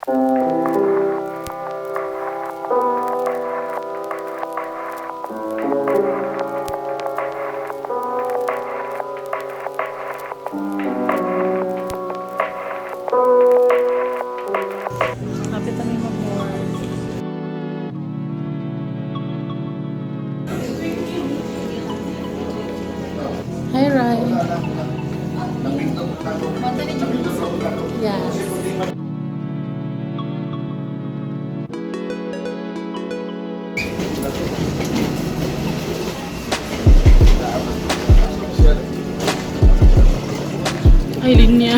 Kapit kami mag-board. Hi, Rai. Yes. Ay, linya.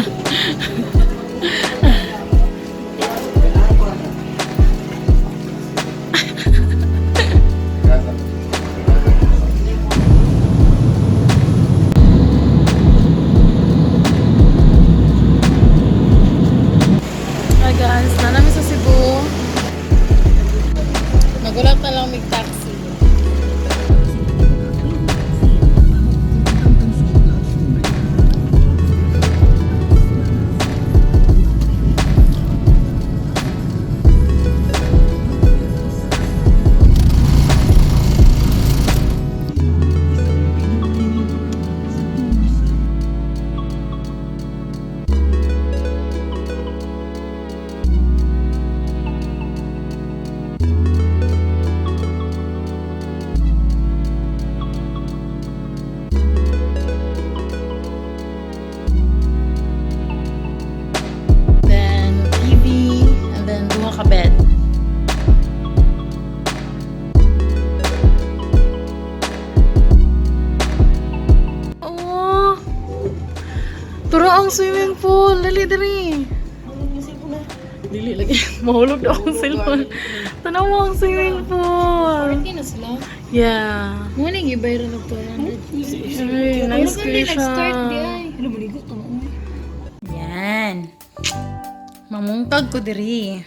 Hi guys, na namin sa Cebu. Nagulat na lang may taxi. Bed. Oh, tura ang swimming pool. Dali, dali. Dili lagi. Mahulog daw ang cellphone. Tanaw mo ang swimming pool. na sila. Yeah. Muna yung ibayra ng 200. Ay, nice kayo siya. Nag-start di ay. Ano mo ligot to mo? Yan. Mamungkag ko diri.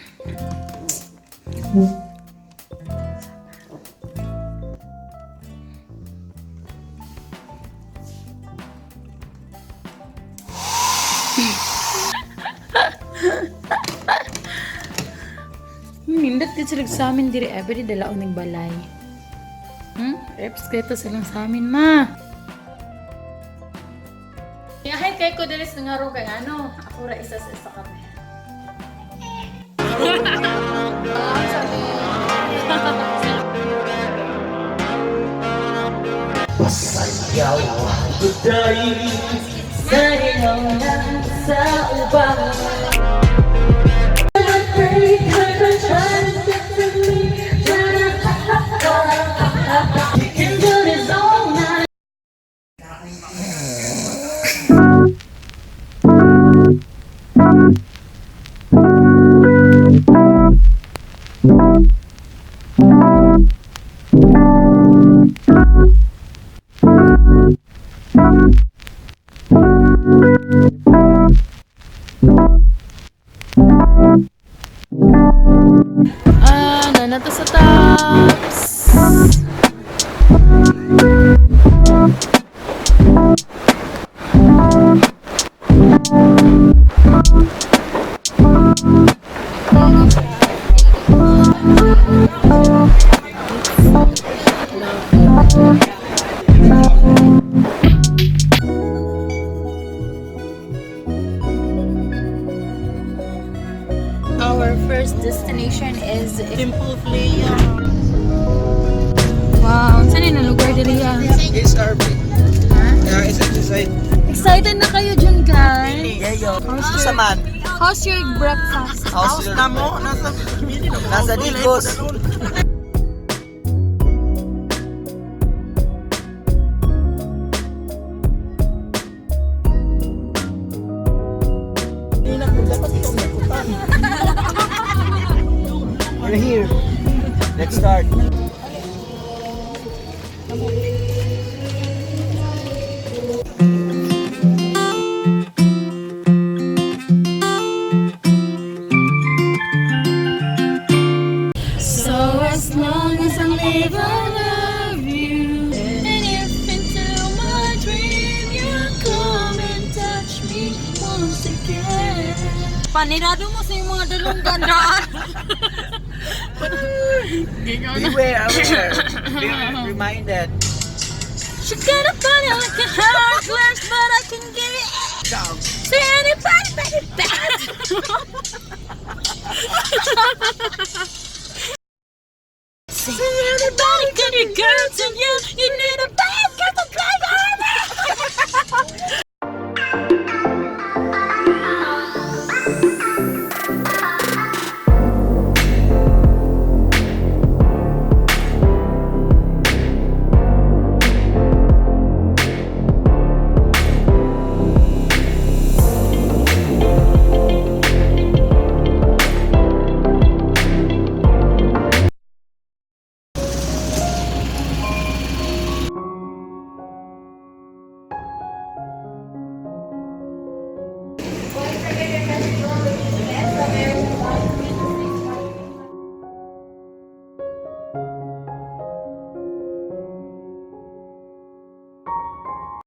Nindot ka sila sa amin diri every dalaon ng balay. Reps kayo to silang sa amin, ma. Yahay kay ko diri sa ngaro kay ano, ako ra isa sa isa kami. Masayaw today sa ilong sa ubang. Nato sa tops. Our first destination is Temple Playa. wow, saan yun ang lugar diri ah? SRB. Yeah, it's inside. Excited na kayo dyan, guys? Yeah, yo. Sa man. How's your breakfast? House na mo. Nasa Digos. We're here. Let's start. So as long as I live, I love you. And if into my dream you come and touch me once again. Panirado mo sa yung mga dalong gandaan. Beware. Be reminded. She got a body like a hourglass, but I can get it. Down. See anybody but it bad. See anybody can you girls and you know